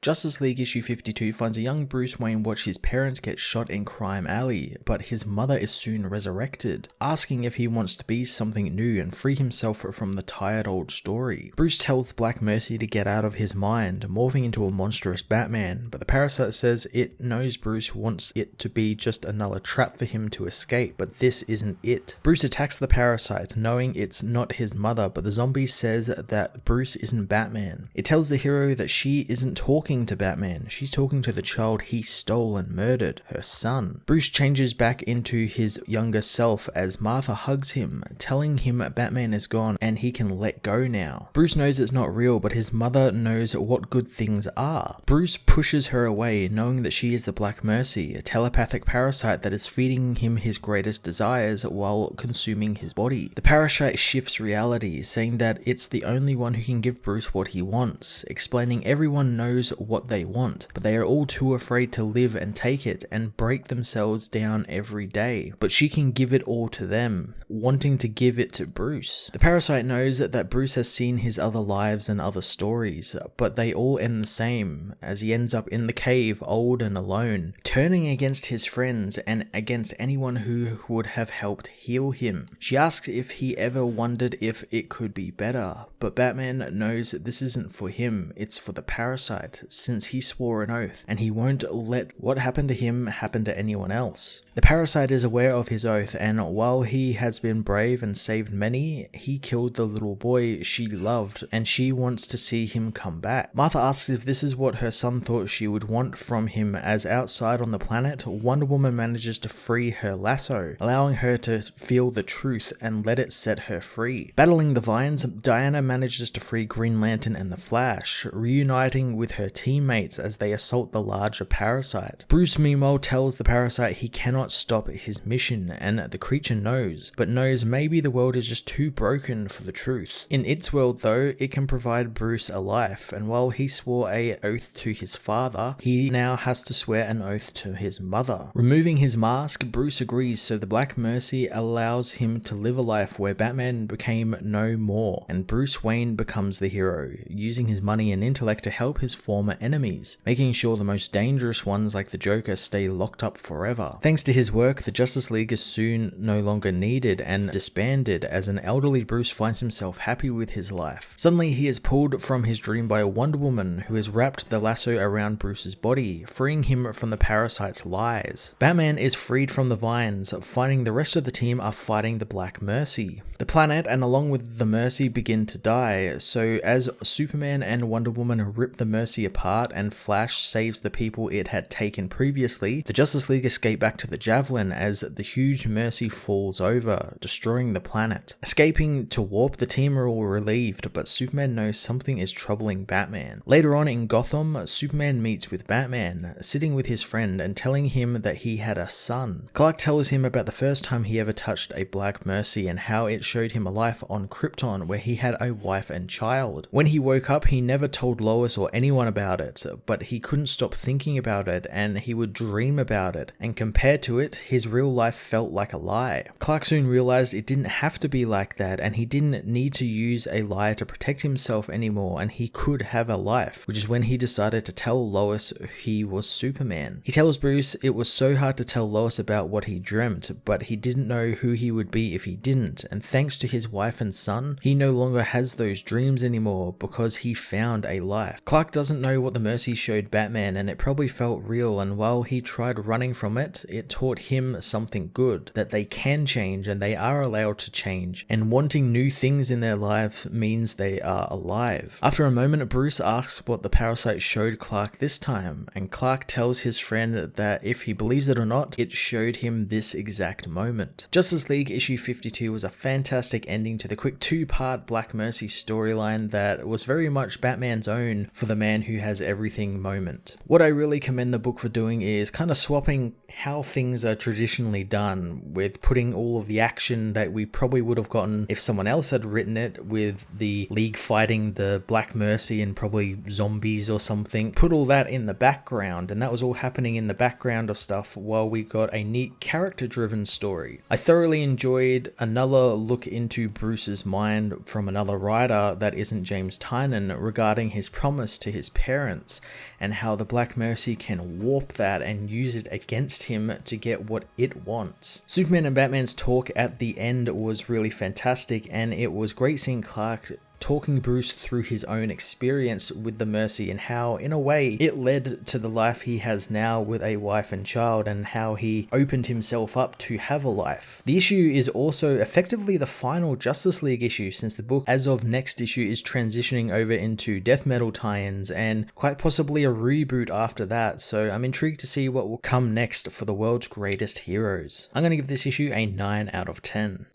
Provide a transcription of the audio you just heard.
Justice League issue 52 finds a young Bruce Wayne watch his parents get shot in Crime Alley, but his mother is soon resurrected, asking if he wants to be something new and free himself from the tired old story. Bruce tells the Black Mercy to get out of his mind, morphing into a monstrous Batman, but the parasite says it knows Bruce wants it to be just another trap for him to escape, but this isn't it. Bruce attacks the parasite, knowing it's not his mother, but the zombie says that Bruce isn't Batman. It tells the hero that she isn't talking to Batman, she's talking to the child he stole and murdered, her son. Bruce changes back into his younger self as Martha hugs him, telling him Batman is gone and he can let go now. Bruce knows it's not real, but his mother knows what good things are. Bruce pushes her away, knowing that she is the Black Mercy, a telepathic parasite that is feeding him his greatest desires while consuming his body. The parasite shifts reality, saying that it's the only one who can give Bruce what he wants, explaining everyone knows what they want, but they are all too afraid to live and take it and break themselves down every day. But she can give it all to them, wanting to give it to Bruce. The parasite knows that Bruce has seen his other lives and other stories, but they all end the same, as he ends up in the cave, old and alone, turning against his friends and against anyone who would have helped heal him. She asks if he ever wondered if it could be better, but Batman knows that this isn't for him, it's for the parasite, since he swore an oath, and he won't let what happened to him happen to anyone else. The parasite is aware of his oath, and while he has been brave and saved many, he killed the little boy she loved, and she wants to see him come back. Martha asks if this is what her son thought she would want from him, as outside on the planet, Wonder Woman manages to free her lasso, allowing her to feel the truth and let it set her free. Battling the vines, Diana manages to free Green Lantern and the Flash, reuniting with her teammates as they assault the larger parasite. Bruce meanwhile tells the parasite he cannot stop his mission, and the creature knows, but knows maybe the world is just too broken for the truth. In its world though, it can provide Bruce a life, and while he swore an oath to his father, he now has to swear an oath to his mother. Removing his mask, Bruce agrees, so the Black Mercy allows him to live a life where Batman became no more, and Bruce Wayne becomes the hero, using his money and intellect to help his former enemies, making sure the most dangerous ones like the Joker stay locked up forever. Thanks to his work, the Justice League is soon no longer needed and disbanded, as an elderly Bruce finds himself happy with his life. Suddenly he is pulled from his dream by a Wonder Woman who has wrapped the lasso around Bruce's body, freeing him from the parasite's lies. Batman is freed from the vines, finding the rest of the team are fighting the Black Mercy. The planet and along with the Mercy begin to die, so as Superman and Wonder Woman rip the Mercy apart and Flash saves the people it had taken previously, the Justice League escape back to the Javelin as the huge Mercy falls over, destroying the planet. Escaping to Warp, the team are all relieved, but Superman knows something is troubling Batman. Later on in Gotham, Superman meets with Batman, sitting with his friend and telling him that he had a son. Clark tells him about the first time he ever touched a Black Mercy and how it showed him a life on Krypton where he had a wife and child. When he woke up, he never told Lois or anyone about it, but he couldn't stop thinking about it and he would dream about it, and compared to it, his real life felt like a lie. Clark soon realized it didn't have to be like that, and he didn't need to use a lie to protect himself anymore, and he could have a life, which is when he decided to tell Lois he was Superman. He tells Bruce it was so hard to tell Lois about what he dreamt, but he didn't know who he would be if he didn't, and thanks to his wife and son, he no longer has those dreams anymore because he found a life. Clark doesn't know what the Mercy showed Batman, and it probably felt real, and while he tried running from it, it taught him something good, that they can change and they are allowed to change, and wanting new things in their lives means they are alive. After a moment, Bruce asks what the parasite showed Clark this time, and Clark tells his friend that if he believes it or not, it showed him this exact moment. Justice League issue 52 was a fantastic ending to the quick 2-part Black Mercy storyline that was very much Batman's own for the man who has everything moment. What I really commend the book for doing is kind of swapping how things are traditionally done, with putting all of the action that we probably would have gotten if someone else had written it, with the League fighting the Black Mercy and probably zombies or something, put all that in the background, and that was all happening in the background of stuff while we got a neat character driven story. I thoroughly enjoyed another look into Bruce's mind from another writer that isn't James Tynion regarding his promise to his parents parents, and how the Black Mercy can warp that and use it against him to get what it wants. Superman and Batman's talk at the end was really fantastic, and it was great seeing Clark talking Bruce through his own experience with the Mercy and how, in a way, it led to the life he has now with a wife and child, and how he opened himself up to have a life. The issue is also effectively the final Justice League issue, since the book, as of next issue, is transitioning over into death metal tie-ins and quite possibly a reboot after that, so I'm intrigued to see what will come next for the world's greatest heroes. I'm going to give this issue a 9 out of 10.